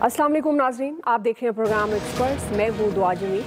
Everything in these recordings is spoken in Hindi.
अस्सलाम वालेकुम नाज़रीन, आप देख रहे हैं प्रोग्राम एक्सपर्ट्स। मैं हूँ दुआ जमी।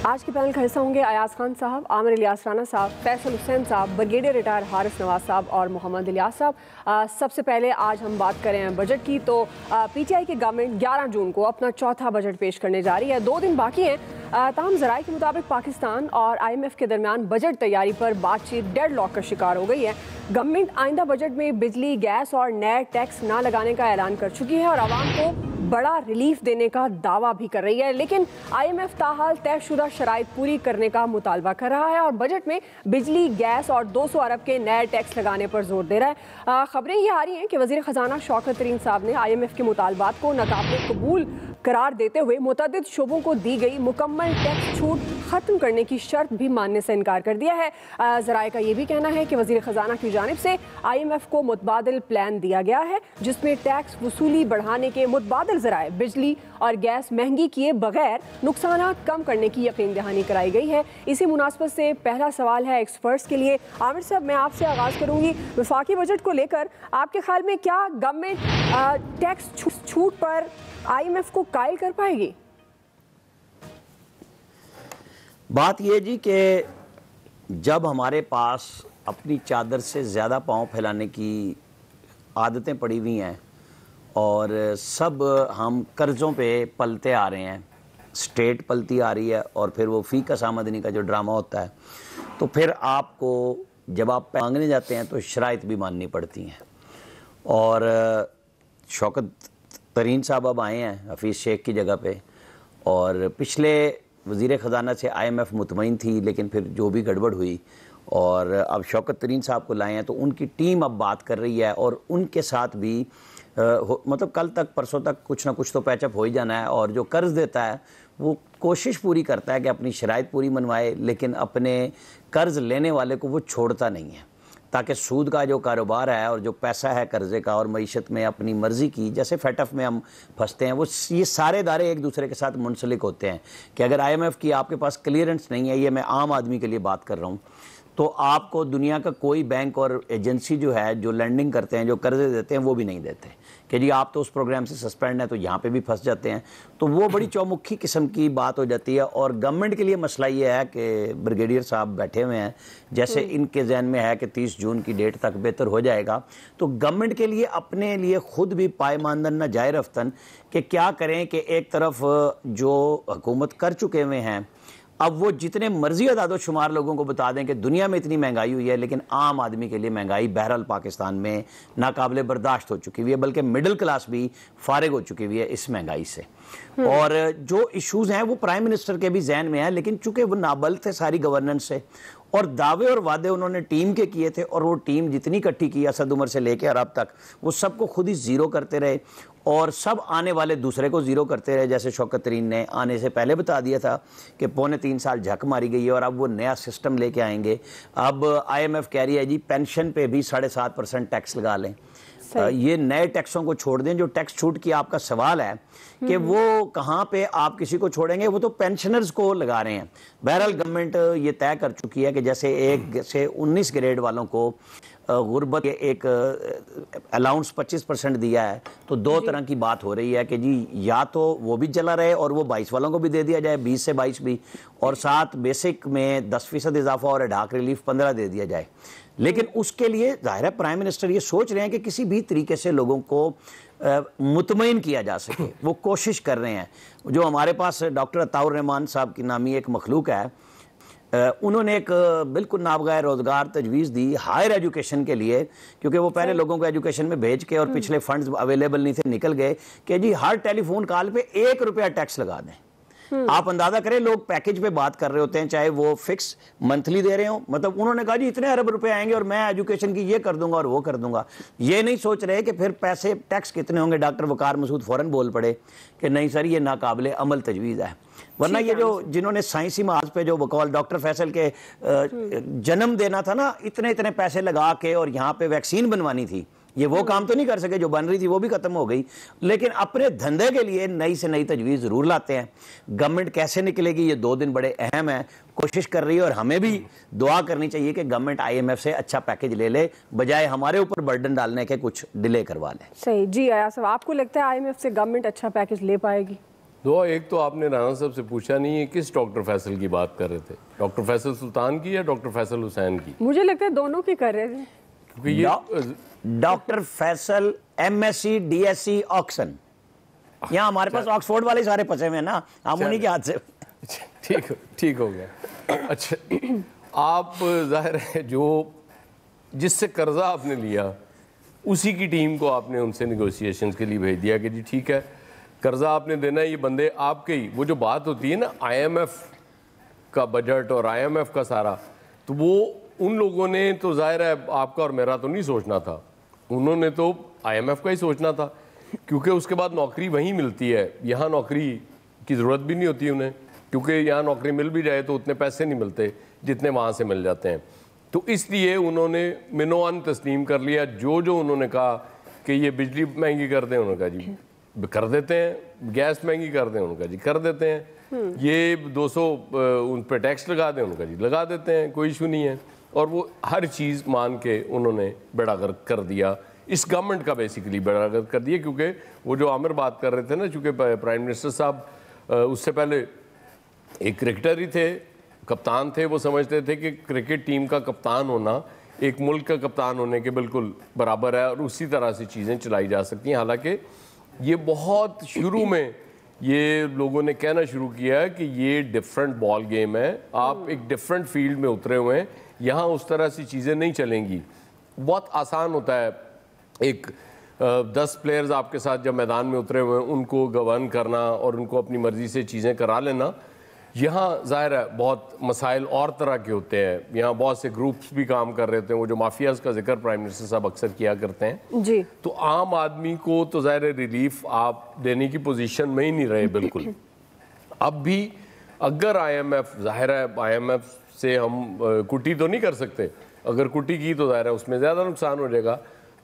आज के पैनल का हिस्सा होंगे अयाज खान साहब, आमिर इलियास राना साहब, फैसल हुसैन साहब, ब्रिगेडियर रिटायर हारिस नवाज साहब और मोहम्मद इलियास साहब। सबसे पहले आज हम बात करें बजट की, तो पीटीआई की गवर्नमेंट 11 जून को अपना चौथा बजट पेश करने जा रही है। 2 दिन बाकी हैं। ताहम ज़राए के मुताबिक पाकिस्तान और IMF के दरमियान बजट तैयारी पर बातचीत डेडलॉक का शिकार हो गई है। गवर्नमेंट आइंदा बजट में बिजली, गैस और नए टैक्स ना लगाने का ऐलान कर चुकी है और आवाम को बड़ा रिलीफ देने का दावा भी कर रही है, लेकिन IMF ताहाल तयशुदा शराइत पूरी करने का मुतालबा कर रहा है और बजट में बिजली, गैस और 200 अरब के नए टैक्स लगाने पर जोर दे रहा है। खबरें ये आ रही हैं कि वज़ीर ख़जाना शौकत तरीन साहब ने IMF के मुतालबात को नाकाबिल कबूल करार देते हुए मुतअद्दिद शोबों को दी गई मुकम्मल टैक्स छूट ख़त्म करने की शर्त भी मानने से इनकार कर दिया है। ज़राए का ये भी कहना है कि वज़ीर ख़जाना की जानिब से IMF को मुतबादिल प्लान दिया गया है, जिसमें टैक्स वसूली बढ़ाने के मुतबादिल ज़राए, बिजली और गैस महंगी किए बगैर नुकसान कम करने की यकीन दहानी कराई गई है। इसी मुनासबत से पहला सवाल है एक्सपर्ट्स के लिए। आमिर साहब, मैं आपसे आगाज़ करूँगी। वफाकी बजट को लेकर आपके ख्याल में क्या गवर्नमेंट टैक्स छूट पर IMF को कायल कर पाएगी? बात यह जी कि जब हमारे पास अपनी चादर से ज़्यादा पाँव फैलाने की आदतें पड़ी हुई हैं और सब हम कर्ज़ों पे पलते आ रहे हैं, स्टेट पलती आ रही है और फिर वो फ़ी कस आमदनी का जो ड्रामा होता है, तो फिर आपको जब आप मांगने जाते हैं तो शराइत भी माननी पड़ती हैं। और शौकत तरीन साहब अब आए हैं हफीज़ शेख की जगह पे, और पिछले वज़ीर ख़जाना से IMF मुतमईन थी, लेकिन फिर जो भी गड़बड़ हुई और अब शौकत तरीन साहब को लाए हैं तो उनकी टीम अब बात कर रही है और उनके साथ भी मतलब कल तक परसों तक कुछ ना कुछ तो पैचअप हो ही जाना है। और जो कर्ज़ देता है वो कोशिश पूरी करता है कि अपनी शराइत पूरी मनवाए, लेकिन अपने कर्ज़ लेने वाले को वो छोड़ता नहीं है, ताकि सूद का जो कारोबार है और जो पैसा है कर्ज़े का और मईशत में अपनी मर्ज़ी की, जैसे फेटफ में हम फंसते हैं, वो ये सारे दायरे एक दूसरे के साथ मुंसलिक होते हैं कि अगर IMF की आपके पास क्लियरेंस नहीं है, ये मैं आम आदमी के लिए बात कर रहा हूँ, तो आपको दुनिया का कोई बैंक और एजेंसी जो है जो लैंडिंग करते हैं, जो कर्ज़े देते हैं, वो भी नहीं देते कि जी आप तो उस प्रोग्राम से सस्पेंड है, तो यहाँ पे भी फंस जाते हैं। तो वो बड़ी चौमुखी किस्म की बात हो जाती है। और गवर्नमेंट के लिए मसला ये है कि ब्रिगेडियर साहब बैठे हुए हैं, जैसे इनके जहन में है कि 30 जून की डेट तक बेहतर हो जाएगा, तो गवर्नमेंट के लिए अपने लिए खुद भी पायमानदन न जाए रफ्तन कि क्या करें कि एक तरफ जो हुकूमत कर चुके हुए हैं, अब वो जितने मर्जी अदाद शुमार लोगों को बता दें कि दुनिया में इतनी महंगाई हुई है, लेकिन आम आदमी के लिए महंगाई बहरहाल पाकिस्तान में नाकाबिले बर्दाश्त हो चुकी हुई है, बल्कि मिडिल क्लास भी फारिग हो चुकी हुई है इस महंगाई से। और जो इश्यूज़ हैं वो प्राइम मिनिस्टर के भी जहन में है, लेकिन चूंकि वो नाबल थे सारी गवर्नेंस से और दावे और वादे उन्होंने टीम के किए थे, और वो टीम जितनी इकट्ठी की असद उमर से लेकर अब तक, वो सबको खुद ही ज़ीरो करते रहे और सब आने वाले दूसरे को ज़ीरो करते रहे। जैसे शौकत तरीन ने आने से पहले बता दिया था कि 3.25 साल झक मारी गई है और अब वो नया सिस्टम लेके आएंगे। अब IMF कह रही है जी पेंशन पे भी 7.5% टैक्स लगा लें। ये नए टैक्सों को छोड़ दें। जो टैक्स छूट की आपका सवाल है कि वो कहाँ पे आप किसी को छोड़ेंगे, वो तो पेंशनर्स को लगा रहे हैं। बहरहाल गवर्नमेंट ये तय कर चुकी है कि जैसे 1 से 19 ग्रेड वालों को गुर्बत के एक अलाउंस 25% दिया है, तो 2 तरह की बात हो रही है कि जी या तो वो भी चला रहे और वो 22 वालों को भी दे दिया जाए, 20 से 22 भी, और साथ बेसिक में 10% इजाफा और अडाक रिलीफ 15 दे दिया जाए। लेकिन उसके लिए ज़ाहिर है प्राइम मिनिस्टर ये सोच रहे हैं कि किसी भी तरीके से लोगों को मुतमईन किया जा सके, वो कोशिश कर रहे हैं। जो हमारे पास डॉक्टर अताउर रहमान साहब की नामी एक मखलूक है, उन्होंने एक बिल्कुल नाबगैर रोज़गार तजवीज़ दी हायर एजुकेशन के लिए, क्योंकि वो पहले लोगों को एजुकेशन में भेज के और पिछले फंड्स अवेलेबल नहीं थे, निकल गए कि जी हर टेलीफोन कॉल पे 1 रुपया टैक्स लगा दें। आप अंदाजा करें, लोग पैकेज पे बात कर रहे होते हैं, चाहे वो फिक्स मंथली दे रहे हो, मतलब उन्होंने कहा जी इतने अरब रुपए आएंगे और मैं एजुकेशन की ये कर दूंगा और वो कर दूंगा। ये नहीं सोच रहे कि फिर पैसे टैक्स कितने होंगे। डॉक्टर वकार मसूद फौरन बोल पड़े कि नहीं सर, ये नाकाबिले अमल तजवीज़ है। वरना ये जो जिन्होंने साइंसी महाज पे जो बकौल डॉक्टर फैसल के जन्म देना था ना, इतने इतने पैसे लगा के और यहाँ पे वैक्सीन बनवानी थी, ये वो काम तो नहीं कर सके, जो बन रही थी वो भी खत्म हो गई, लेकिन अपने धंधे के लिए नई से नई तजवीज़ ज़रूर लाते हैं। गवर्नमेंट कैसे निकलेगी, ये 2 दिन बड़े अहम है, कोशिश कर रही है, और हमें भी दुआ करनी चाहिए कि गवर्नमेंट IMF से अच्छा पैकेज ले ले, बजाय हमारे ऊपर बर्डन डालने के कुछ डिले करवा ले। सही जी। अयाज साहब, आपको लगता है IMF से गवर्नमेंट अच्छा पैकेज ले पाएगी? दो, एक तो आपने राना साहब से पूछा नहीं है किस डॉक्टर फैसल की बात कर रहे थे, डॉक्टर फैसल सुल्तान की या डॉक्टर फैसल हुसैन की? मुझे लगता है दोनों की कर रहे थे, क्योंकि ये doctor Faisal MSc DSc Oxon, यहाँ हमारे पास ऑक्सफोर्ड वाले सारे फंसे हुए हैं ना, हम उन्हीं के हाथ से। ठीक हो गया। अच्छा, आप जाहिर है जो जिससे कर्जा आपने लिया उसी की टीम को आपने उनसे निगोशिएशंस के लिए भेज दिया कि जी ठीक है कर्जा आपने देना है, ये बंदे आपके ही। वो जो बात होती है ना IMF का बजट और IMF का सारा, तो वो उन लोगों ने तो जाहिर है आपका और मेरा तो नहीं सोचना था, उन्होंने तो IMF का ही सोचना था, क्योंकि उसके बाद नौकरी वहीं मिलती है, यहाँ नौकरी की ज़रूरत भी नहीं होती उन्हें, क्योंकि यहाँ नौकरी मिल भी जाए तो उतने पैसे नहीं मिलते जितने वहाँ से मिल जाते हैं। तो इसलिए उन्होंने मिनोअन तस्लीम कर लिया। जो जो उन्होंने कहा कि ये बिजली महंगी कर दें, उन्होंने कहा जी कर देते हैं, गैस महंगी कर दें, उन्होंने कहा जी कर देते हैं, ये 200 उन पर टैक्स लगा दें, उन्होंने कहा जी लगा देते हैं, कोई इशू नहीं है। और वो हर चीज़ मान के उन्होंने बेड़ा गर्क कर दिया, इस गवर्नमेंट का बेसिकली बेड़ा गर्क कर दिया। क्योंकि वो जो आमिर बात कर रहे थे ना, चूँकि प्राइम मिनिस्टर साहब उससे पहले एक क्रिकेटर ही थे, कप्तान थे, वो समझते थे कि क्रिकेट टीम का कप्तान होना एक मुल्क का कप्तान होने के बिल्कुल बराबर है और उसी तरह से चीज़ें चलाई जा सकती हैं। हालांकि ये बहुत शुरू में ये लोगों ने कहना शुरू किया है कि ये डिफरेंट बॉल गेम है, आप एक डिफरेंट फील्ड में उतरे हुए हैं, यहाँ उस तरह से चीज़ें नहीं चलेंगी। बहुत आसान होता है एक 10 प्लेयर्स आपके साथ जब मैदान में उतरे हुए हैं उनको गवर्न करना और उनको अपनी मर्ज़ी से चीज़ें करा लेना। यहाँ ज़ाहिर है बहुत मसाइल और तरह के होते हैं, यहाँ बहुत से ग्रुप्स भी काम कर रहे होते हैं, वो जो माफियाज़ का जिक्र प्राइम मिनिस्टर साहब अक्सर किया करते हैं जी। तो आम आदमी को तो ज़ाहिर है रिलीफ आप देने की पोजीशन में ही नहीं रहे बिल्कुल। अब भी अगर IMF, ज़ाहिर है IMF से हम कुटी तो नहीं कर सकते, अगर कुटी की तो ज़ाहिर है उसमें ज़्यादा नुकसान हो जाएगा।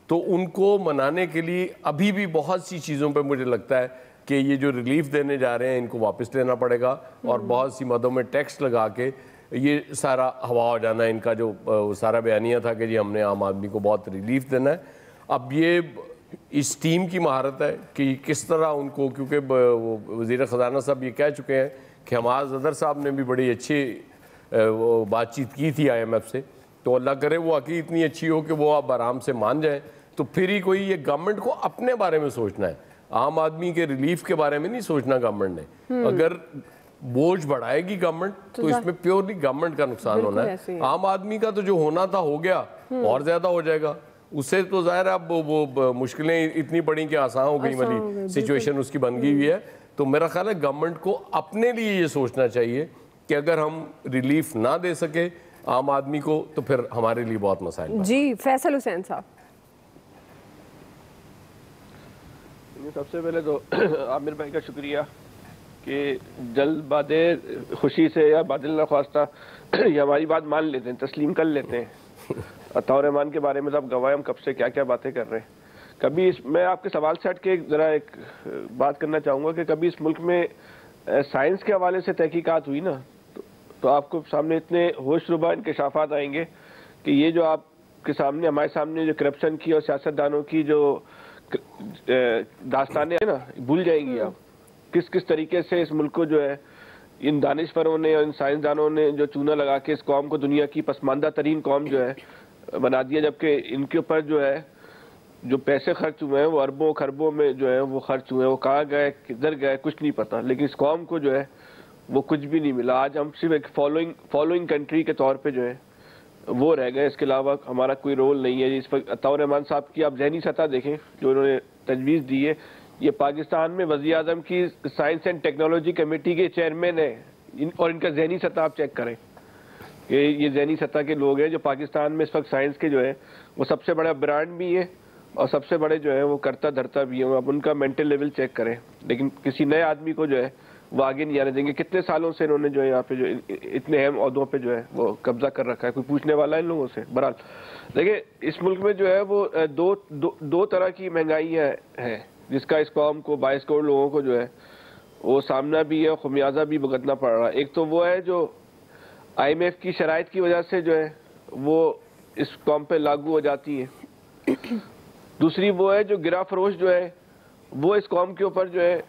तो उनको मनाने के लिए अभी भी बहुत सी चीज़ों पर मुझे लगता है कि ये जो रिलीफ देने जा रहे हैं इनको वापस लेना पड़ेगा, और बहुत सी मदों में टैक्स लगा के ये सारा हवा हो जाना है इनका जो सारा बयानिया था कि जी हमने आम आदमी को बहुत रिलीफ देना है। अब ये इस टीम की महारत है कि किस तरह उनको, क्योंकि वज़ीर ख़जाना साहब ये कह चुके हैं कि हमाद ज़दर साहब ने भी बड़ी अच्छी बातचीत की थी IMF से, तो अल्लाह करे वो वाकई इतनी अच्छी हो कि वो अब आराम से मान जाए, तो फिर ही कोई ये गवर्नमेंट को अपने बारे में सोचना है, आम आदमी के रिलीफ के बारे में नहीं सोचना गवर्नमेंट ने। अगर बोझ बढ़ाएगी गवर्नमेंट तो इसमें प्योरली गवर्नमेंट का नुकसान होना है। आम आदमी का तो जो होना था हो गया, और ज्यादा हो जाएगा, उससे तो जाहिर है अब वो मुश्किलें इतनी बड़ी कि आसान हो गई वाली सिचुएशन उसकी बन गई हुई है। तो मेरा ख्याल है गवर्नमेंट को अपने लिए ये सोचना चाहिए कि अगर हम रिलीफ ना दे सके आम आदमी को तो फिर हमारे लिए बहुत मसाइल। जी, फैसल हुसैन साहब। सबसे पहले तो आमिर भाई का शुक्रिया कि जल्द बादे खुशी से या बादल ना ख्वास्ता ये हमारी बात मान लेते हैं, तस्लीम कर लेते हैं। अताउर रहमान के बारे में तो आप गवाह, हम कब से क्या क्या बातें कर रहे हैं। कभी मैं आपके सवाल से हट के ज़रा एक बात करना चाहूँगा कि कभी इस मुल्क में साइंस के हवाले से तहकीकात हुई ना, तो आपको सामने इतने होशरुबा इंकशाफात आएंगे कि ये जो आपके सामने हमारे सामने जो करप्शन की और सियासतदानों की जो दास्तानें है ना, भूल जाएंगी आप किस किस तरीके से इस मुल्क को जो है इन दानिशवरों ने और इन साइंसदानों ने जो चूना लगा के इस कौम को दुनिया की पसमानदा तरीन कौम जो है बना दिया, जबकि इनके ऊपर जो है जो पैसे खर्च हुए हैं वो अरबों खरबों में जो है वो खर्च हुए हैं, वो कहाँ गए किधर गए कुछ नहीं पता, लेकिन इस कौम को जो है वो कुछ भी नहीं मिला। आज हम सिर्फ एक फॉलोइंग कंट्री के तौर पे जो है वो रह गए, इसके अलावा हमारा कोई रोल नहीं है। इस पर अताउर रहमान साहब की आप जहनी सतह देखें जो उन्होंने तजवीज़ दी है, ये पाकिस्तान में वज़ीर आज़म की साइंस एंड टेक्नोलॉजी कमेटी के चेयरमैन है, और इनका जहनी सतह आप चेक करें कि ये जहनी सतह के लोग हैं जो पाकिस्तान में इस वक्त साइंस के जो है वो सबसे बड़ा ब्रांड भी है और सबसे बड़े जो है वो करता धरता भी है। अब उनका मेंटल लेवल चेक करें, लेकिन किसी नए आदमी को जो है वो आगे नहीं आने देंगे। कितने सालों से इन्होंने जो है यहाँ पे जो इतने अहम ओहदों पे जो है वो कब्जा कर रखा है, कोई पूछने वाला है इन लोगों से? बहरहाल देखिए, इस मुल्क में जो है वो दो तरह की महंगाइयाँ हैं जिसका इस कौम को 22 करोड़ लोगों को जो है वो सामना भी है और खुमियाजा भी भुगतना पड़ रहा है। एक तो वो है जो IMF की शराइत की वजह से जो है वो इस कौम पे लागू हो जाती है, दूसरी वो है जो गिरा फरोश जो है वो इस कौम के ऊपर जो है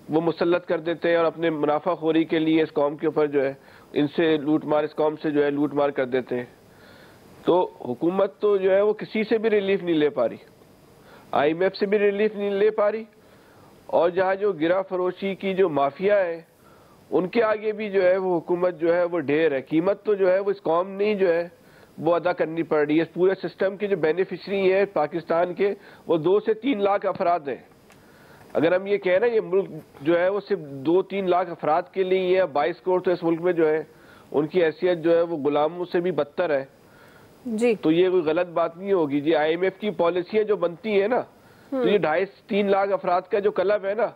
वो मुसल्लत कर देते हैं और अपने मुनाफाखोरी के लिए इस कौम के ऊपर जो है इनसे लूट मार, इस कौम से जो है लूट मार कर देते हैं। तो हुकूमत तो जो है वो किसी से भी रिलीफ नहीं ले पा रही, IMF से भी रिलीफ नहीं ले पा रही, और जहाँ जो गिरा फरोशी की जो माफिया है उनके आगे भी जो है वो हुकूमत जो है वो ढेर है। कीमत तो जो है वो इस कौम नहीं जो है वो अदा करनी पड़ रही है। इस पूरे सिस्टम के जो बेनिफिशरी है पाकिस्तान के वो 2 से 3 लाख अफराद हैं। अगर हम ये कहें ना ये मुल्क जो है वो सिर्फ 2-3 लाख अफराद के लिए ही है, 22 करोड़ तो इस मुल्क में जो है उनकी हैसियत जो है वो गुलामों से भी बदतर है जी, तो ये कोई गलत बात नहीं होगी जी। IMF की पॉलिसियां जो बनती है ना, तो ये 2.5-3 लाख अफराद का जो क्लब है ना,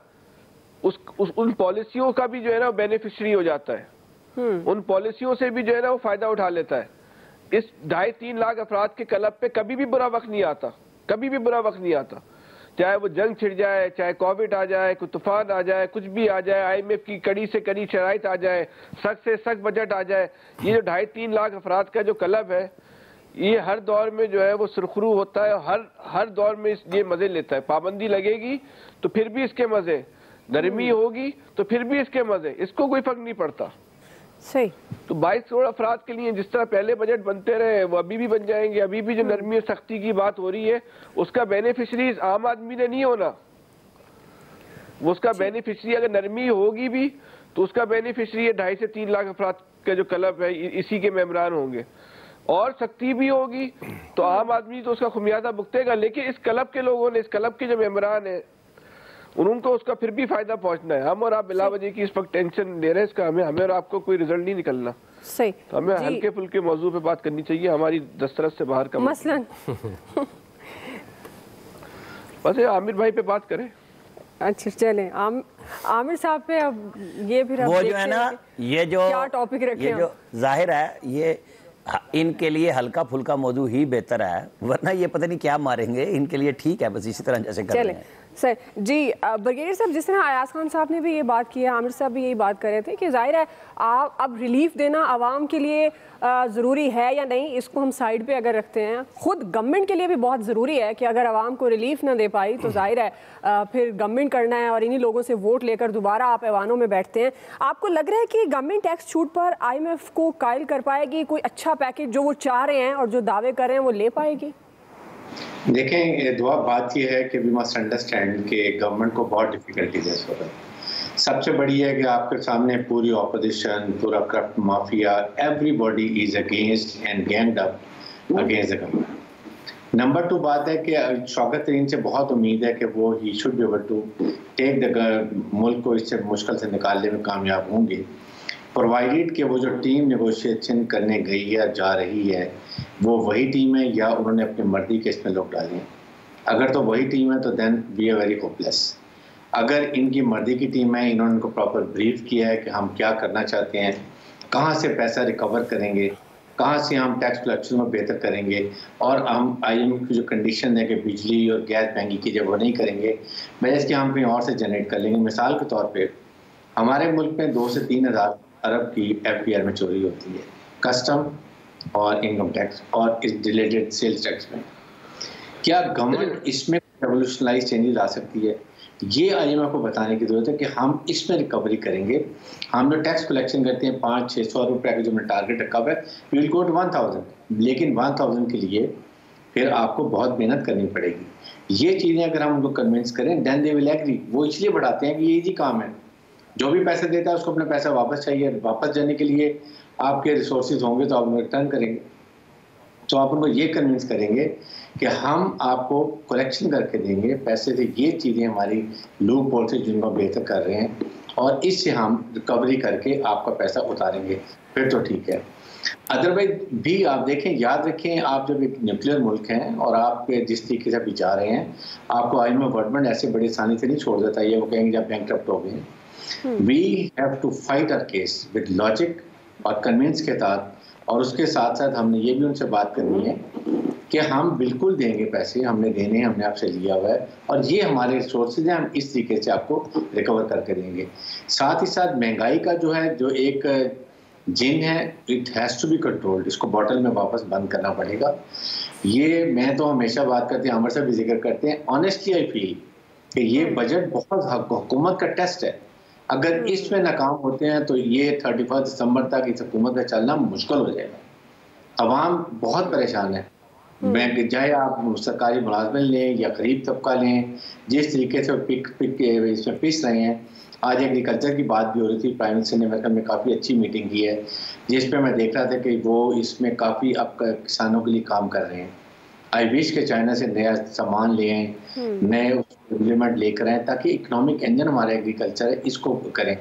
उन पॉलिसियों का भी जो है ना बेनिफिशरी हो जाता है, उन पॉलिसियों से भी जो है ना वो फायदा उठा लेता है। इस 2.5-3 लाख अफराद के क्लब पे कभी भी बुरा वक्त नहीं आता, कभी भी बुरा वक्त नहीं आता, चाहे वो जंग छिड़ जाए, चाहे कोविड आ जाए, कोई तूफान आ जाए, कुछ भी आ जाए, IMF की कड़ी से कड़ी शराइत आ जाए, सख्त से सख्त बजट आ जाए, ये जो 2.5-3 लाख अफराद का जो क्लब है ये हर दौर में जो है वो सुरखरू होता है, हर दौर में ये मजे लेता है। पाबंदी लगेगी तो फिर भी इसके मजे, गर्मी होगी तो फिर भी इसके मजे, इसको कोई फर्क नहीं पड़ता। सही। तो 22 करोड़ अफराद के लिए जिस तरह पहले बजट बनते रहे वो अभी भी बन जाएंगे। अभी भी जो नरमी और सख्ती की बात हो रही है उसका बेनिफिशरी आम आदमी ने नहीं होना, वो उसका बेनिफिशरी अगर नरमी होगी भी तो उसका बेनिफिशरी 2.5 से 3 लाख अफराद का जो क्लब है इसी के मेंबरान होंगे, और सख्ती भी होगी तो आम आदमी तो उसका खुमियाजा भुगतेगा। लेकिन इस क्लब के लोगों ने, इस क्लब के जो मेंबरान है उनको उसका फिर भी फायदा पहुंचना है। हम और आप बिला वजह की इस वक्त टेंशन ले रहे हैं इसका, हमें और आपको कोई रिजल्ट नहीं निकलना। सही। तो हमें हल्के फुल्के मौजू पे बात करनी चाहिए, हमारी दस्तरस से बाहर का मसलन बस आमिर भाई पे बात करें। अच्छा चलें, आमिर साहब पे अब ये फिर वो जो है ना, ये जो क्या टॉपिक रखे, ये जो जाहिर है ये इनके लिए हल्का फुल्का मौजू ही बेहतर है, वरना ये पता नहीं क्या मारेंगे। इनके लिए ठीक है बस इसी तरह जैसे कर रहे हैं। सर जी, ब्रिगेडियर साहब, जिस तरह अयाज खान साहब ने भी ये बात की है, आमिर साहब भी यही बात कर रहे थे कि जाहिर है आप अब रिलीफ देना आवाम के लिए ज़रूरी है या नहीं, इसको हम साइड पे अगर रखते हैं, ख़ुद गवर्नमेंट के लिए भी बहुत ज़रूरी है कि अगर आवाम को रिलीफ ना दे पाई तो जाहिर है फिर गवर्नमेंट करना है और इन्हीं लोगों से वोट लेकर दोबारा आप ऐवानों में बैठते हैं। आपको लग रहा है कि गवर्नमेंट टैक्स छूट पर IMF को कायल कर पाएगी, कोई अच्छा पैकेज जो वो चाह रहे हैं और जो दावे कर रहे हैं वो ले पाएगी? देखें, दुआ बात यह है कि वी मस्ट अंडरस्टैंड कि गवर्नमेंट को बहुत डिफिकल्टीज है इस वक्त। सबसे बड़ी है कि आपके सामने पूरी ऑपोजिशन, पूरा corrupt mafia, everybody is against and ganged up against the government. Number 2 बात है कि शौकत तरीन से बहुत उम्मीद है कि वो ही should be able to take the मुल्क को इससे मुश्किल से निकालने में कामयाब होंगे, प्रोवाइडेड कि वो जो टीम नेगोशिएशन करने गई है, जा रही है, वो वही टीम है या उन्होंने अपनी मर्जी के इसमें लोग डाले हैं। अगर तो वही टीम है तो then we are very hopeless. अगर इनकी मर्जी की टीम है, इन्होंने उनको प्रॉपर ब्रीफ किया है कि हम क्या करना चाहते हैं, कहाँ से पैसा रिकवर करेंगे, कहाँ से हम टैक्स कलेक्शन में बेहतर करेंगे, और हम IMF की जो कंडीशन है कि बिजली और गैस महंगी की जब वो नहीं करेंगे, मैं इसके हम कहीं और से जनरेट कर लेंगे। मिसाल के तौर पे हमारे मुल्क में 2 से 3 हज़ार अरब की FBR में चोरी होती है, कस्टम और इनकम टैक्स और इस रिलेटेड सेल्स टैक्स में। क्या गवर्नमेंट इसमें रेवोल्यूशनलाइज चेंजेस ला सकती है? ये IMF को बताने की जरूरत है कि हम इसमें रिकवरी करेंगे। हम जो टैक्स कलेक्शन करते हैं 500-600 रुपये का जो हमने टारगेट रखा हुआ है, वी विल गो टू 1000, लेकिन 1000 के लिए फिर आपको बहुत मेहनत करनी पड़ेगी। ये चीज़ें अगर हम उनको कन्विंस करें देन दे विल एग्री। वो इसलिए बढ़ाते हैं कि ये इजी काम है, जो भी पैसे देता है उसको अपना पैसा वापस चाहिए, वापस जाने के लिए आपके रिसोर्सेज होंगे तो आप उनको रिटर्न करेंगे। तो आप उनको ये कन्विंस करेंगे कि हम आपको कलेक्शन करके देंगे पैसे से, ये चीज़ें हमारी लूप होल से जिनको बेहतर कर रहे हैं, और इससे हम रिकवरी करके आपका पैसा उतारेंगे, फिर तो ठीक है। अदरवाइज भी आप देखें, याद रखें, आप जब एक न्यूक्लियर मुल्क हैं और आप जिस तरीके से अभी जा रहे हैं, आपको IMF गवर्नमेंट ऐसे बड़ी आसानी से नहीं छोड़ देता। ये वो कहेंगे जब बैंकक्रप्ट हो गए, we have to fight our case with logic और कन्विंस के साथ, और उसके साथ साथ हमने ये भी उनसे बात करनी है कि हम बिल्कुल देंगे पैसे, हमने देने, हमने आपसे लिया हुआ है और ये हमारे रिसोर्सेज हैं, हम इस तरीके से आपको रिकवर करके देंगे। साथ ही साथ महंगाई का जो है, जो एक जिन है, it has to be controlled, इसको बॉटल में वापस बंद करना पड़ेगा। ये मैं तो हमेशा बात करते हैं, अमर साहब भी जिक्र करते हैं, ऑनेस्टली आई फील कि ये बजट बहुत हुकूमत का टेस्ट है। अगर इसमें नाकाम होते हैं तो ये 31 दिसंबर तक इस हुकूमत का चलना मुश्किल हो जाएगा। अवाम बहुत परेशान है, चाहे आप सरकारी मुलाजमिन लें या गरीब तबका लें, जिस तरीके से इसमें पिस रहे हैं। आज एग्रीकल्चर की बात भी हो रही थी, प्राइम मिनिस्टर ने मेरे में काफ़ी अच्छी मीटिंग की है, जिस पे मैं देख रहा था कि वो इसमें काफ़ी अब किसानों के लिए काम कर रहे हैं। आई विश के चाइना से नया सामान ले आएँ, नए इम्प्लीमेंट लेकर आएँ, ताकि इकोनॉमिक इंजन हमारा एग्रीकल्चर है इसको करें।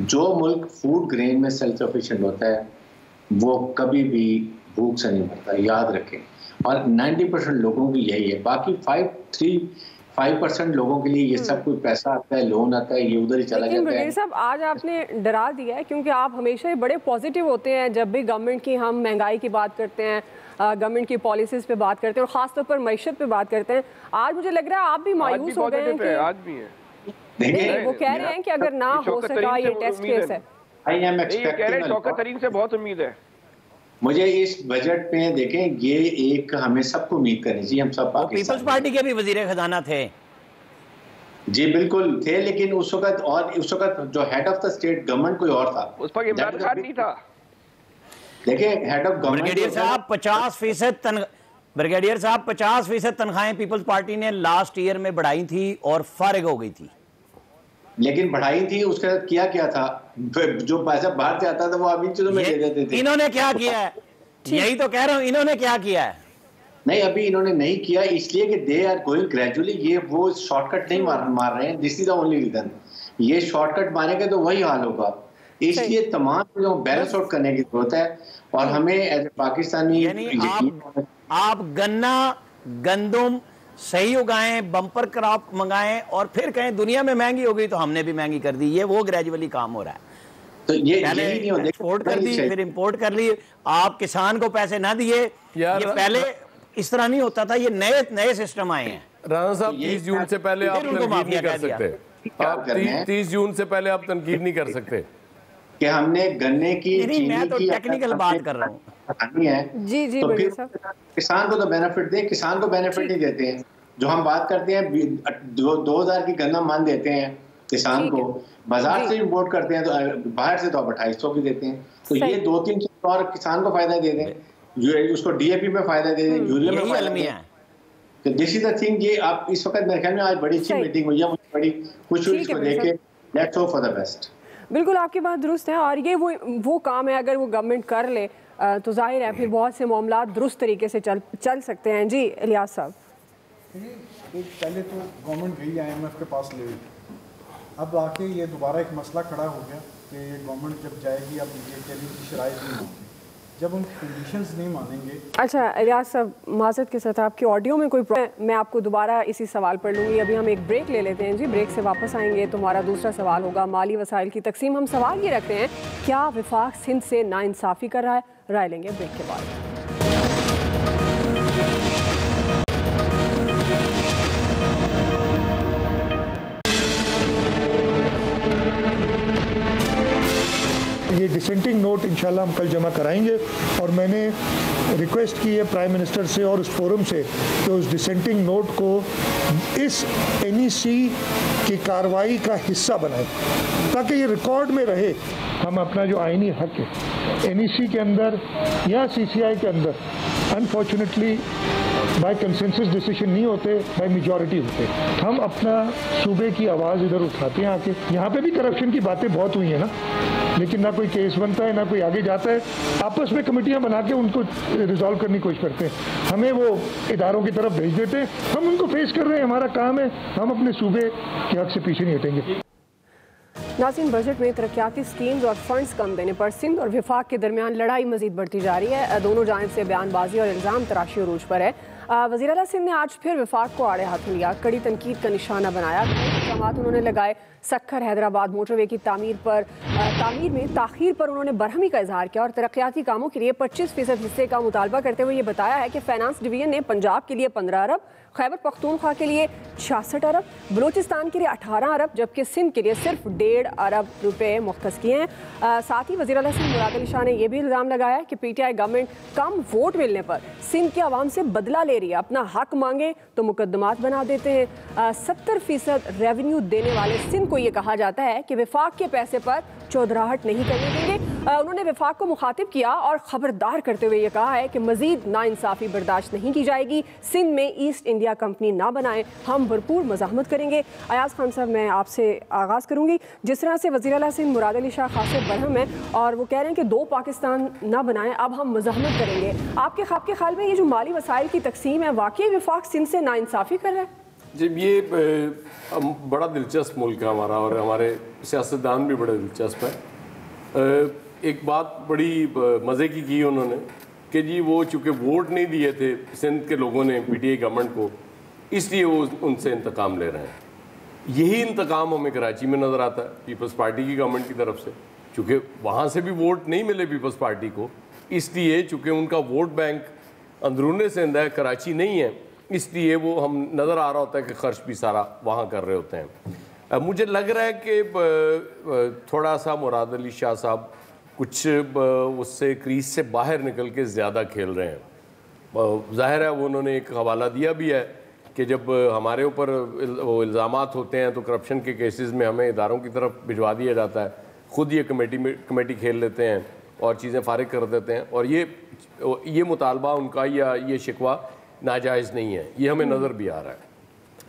जो मुल्क फूड ग्रेन में सेल्फ सफिशिएंट होता है वो कभी भी भूख से नहीं मरता, याद रखें। और 90% लोगों की यही है। बाकी 5% लोगों के लिए ये सब कोई पैसा आता है, लोन आता है, ये उधर ही चला जाता है। साहब, आज आपने डरा दिया है, क्योंकि आप हमेशा ही बड़े पॉजिटिव होते हैं जब भी गवर्नमेंट की हम महंगाई की बात करते हैं, गवर्नमेंट की पॉलिसीज पे बात करते हैं और खासतौर पर मईशत पे बात करते हैं। आज मुझे लग रहा है आप भी मायूस हो गए हैं कि आज भी है। नहीं, वो कह रहे हैं कि अगर ना हो सका ये टेस्ट केस है। आई एम एक्सपेक्टिंग, शौकत तरीन से बहुत उम्मीद है मुझे इस बजट में। देखें, ये एक हमें सबको उम्मीद करनी चाहिए, हम सब पीपल्स पार्टी के भी वजीर खजाना थे जी, बिल्कुल थे, लेकिन उस वक्त जो head of the state government कोई और था, उस पर इमरान खान नहीं था। देखिए, हेड ऑफ गवर्नमेंट ब्रिगेडियर साहब 50% तनख्वाहें पीपल्स पार्टी ने लास्ट ईयर में बढ़ाई थी और फारिग हो गई थी। लेकिन बढ़ाई थी, उसके साथ किया क्या था? जो पैसा बाहर से आता था वो अभी चलो में दे देते थे। इन्होंने क्या किया है? यही तो कह रहा हूं, इन्होंने क्या किया है? नहीं, अभी इन्होंने नहीं किया, इसलिए कि दे आर गोइंग ग्रेजुअली। ये वो शॉर्टकट नहीं मार रहे हैं, this is the only reason. ये शॉर्टकट मारेंगे तो वही हाल होगा, इसलिए तमाम चीजों को बैलेंस आउट करने की जरूरत है। और हमें एज ए पाकिस्तानी, आप गन्ना गंदम सही उगाएं, बम्पर क्रॉप मंगाएं और फिर कहें दुनिया में महंगी हो गई तो हमने भी महंगी कर दी। ये वो ग्रेजुअली काम हो रहा है। तो ये पहले एक्सपोर्ट कर दी, फिर इंपोर्ट कर ली। आप किसान को पैसे ना दिए, ये पहले इस तरह नहीं होता था। ये नए सिस्टम आए हैं। राणा साहब, 30 जून से पहले आप तनकीद नहीं कर सकते। आप 30 जून से पहले आप तनकीद नहीं कर सकते कि हमने गन्ने की, नहीं, मैं तो टेक्निकल बात कर रहा हूँ है। जी, तो फिर किसान को तो बेनिफिट दे, किसान को बेनिफिट नहीं देते हैं। जो हम बात करते हैं 2000 की गन्ना मान देते हैं किसान को, बाजार से इंपोर्ट करते हैं तो बाहर से तो आप 2800 की देते हैं। तो ये 2-300 और किसान को फायदा दे दें, उसको डीएपी में फायदा दे दें, यूरिया में फायदा दें। तो दिस इज द थिंग। ये आप इस वक्त मेरे ख्याल में आज बड़ी अच्छी मीटिंग हुई है, मुझे बड़ी खुशी हुई इसको देख के। Let's hope for the best. बिल्कुल, आपकी बात दुरुस्त है और ये वो काम है, अगर वो गवर्नमेंट कर ले तो जाहिर है फिर बहुत से मामला दुरुस्त तरीके से चल सकते हैं। जी इलियास साहब, पहले तो गवर्नमेंट गई IMF के पास ले, अब आके ये दोबारा एक मसला खड़ा हो गया कि ये गवर्नमेंट जब जाएगी, अब ये कह रही की शराइत नहीं होगी, जब उन कंडीशंस नहीं मानेंगे। अच्छा इलियास साहब, माज़रत के साथ आपकी ऑडियो में कोई प्रॉब्लम, मैं आपको दोबारा इसी सवाल पर लूँगी। अभी हम एक ब्रेक ले लेते हैं जी, ब्रेक से वापस आएंगे तो हमारा दूसरा सवाल होगा माली वसाइल की तकसीम। हम सवाल ये रखते हैं, क्या विफाक सिंध से नाइंसाफ़ी कर रहा है? राय लेंगे ब्रेक के बाद। ये डिसेंटिंग नोट इंशाल्लाह हम कल जमा कराएंगे और मैंने रिक्वेस्ट की है प्राइम मिनिस्टर से और उस फोरम से कि उस डिसेंटिंग नोट को इस NEC की कार्रवाई का हिस्सा बनाएं ताकि ये रिकॉर्ड में रहे। हम अपना जो आईनी हक है NEC के अंदर या CCI के अंदर अनफॉर्चुनेटली बाय कंसेंसस डिसीजन नहीं होते, बाय मेजॉरिटी होते। हम अपना सूबे की आवाज़ इधर उठाते हैं आके। यहाँ पे भी करप्शन की बातें बहुत हुई हैं ना, लेकिन ना कोई केस बनता है, ना कोई आगे जाता है। आपस में कमेटियाँ बना के उनको रिजॉल्व करने की कोशिश करते हैं, हमें वो इदारों की तरफ भेज देते हैं। हम उनको फेस कर रहे हैं, हमारा काम है, हम अपने सूबे के हक से पीछे नहीं हटेंगे। नाज़रीन, बजट में तरक्याती स्कीम्स और फंड्स कम देने पर सिंध और विफाक के दरमियान लड़ाई मजीद बढ़ती जा रही है। दोनों जानिब से बयानबाजी और इल्ज़ाम तराशी उरूज पर है। वज़ीर आला सिंध ने आज फिर विफाक को आड़े हाथ लिया, कड़ी तनकीद का निशाना बनाया। इल्ज़ामात उन्होंने लगाए सक्खर हैदराबाद मोटरवे की तामीर में ताख़ीर पर उन्होंने बरहमी का इजहार किया और तरक्याती कामों के लिए 25% हिस्से का मुतालबा करते हुए ये बताया है कि फाइनेंस डिवीजन ने पंजाब के लिए 15 अरब, खैबर पख्तूनख्वा के लिए 66 अरब, बलूचिस्तान के लिए 18 अरब जबकि सिंध के लिए सिर्फ 1.5 अरब रुपए मुख्तस किए हैं। साथ ही वज़ीर आला सिंध मुराद अली शाह ने यह भी इल्ज़ाम लगाया कि PTI गवर्नमेंट कम वोट मिलने पर सिंध के आवाम से बदला ले रही है, अपना हक मांगे तो मुकदमात बना देते हैं। 70% रेवेन्यू देने वाले सिंध को ये कहा जाता है कि विफाक के पैसे पर चौधराहट नहीं करने देंगे। उन्होंने विफाक को मुखातिब किया और खबरदार करते हुए ये कहा है कि मजीद नाइंसाफ़ी बर्दाश्त नहीं की जाएगी, सिंध में ईस्ट इंडिया कंपनी ना बनाएं, हम भरपूर मज़ाहमत करेंगे। अयाज खान साहब, मैं आपसे आगाज़ करूँगी। जिस तरह से वज़ीर आला सिंध मुराद अली शाह खासे बरहम है और वो कह रहे हैं कि 2 पाकिस्तान ना बनाएं, अब हम मज़ाहमत करेंगे, आपके ख्याल में ये जो माली वसाइल की तकसीम है वाकई विफाक सिंध से नाइंसाफ़ी कर रहा है? जी, ये बड़ा दिलचस्प मुल्क है हमारा और हमारे सियासतदान भी बड़े दिलचस्प है। एक बात बड़ी मज़े की उन्होंने कि जी वो चूँकि वोट नहीं दिए थे सिंध के लोगों ने PTI गवर्नमेंट को, इसलिए वो उनसे इंतकाम ले रहे हैं। यही इंतकाम हमें कराची में नज़र आता है पीपल्स पार्टी की गवर्नमेंट की तरफ से, चूँकि वहाँ से भी वोट नहीं मिले पीपल्स पार्टी को, इसलिए चूँकि उनका वोट बैंक अंदरूने सिंध है, कराची नहीं है, इसलिए वो हम नज़र आ रहा होता है कि खर्च भी सारा वहाँ कर रहे होते हैं। मुझे लग रहा है कि थोड़ा सा मुराद अली शाह साहब कुछ उससे क्रीज से बाहर निकल के ज़्यादा खेल रहे हैं। ज़ाहिर है वो उन्होंने एक हवाला दिया भी है कि जब हमारे ऊपर वो इल्ज़ामात होते हैं तो करप्शन के केसेस में हमें इदारों की तरफ भिजवा दिया जाता है, ख़ुद ये कमेटी खेल लेते हैं और चीज़ें फारिग कर देते हैं। और ये मुतालबा उनका या ये शिकवा नाजायज़ नहीं है, ये हमें नज़र भी आ रहा है,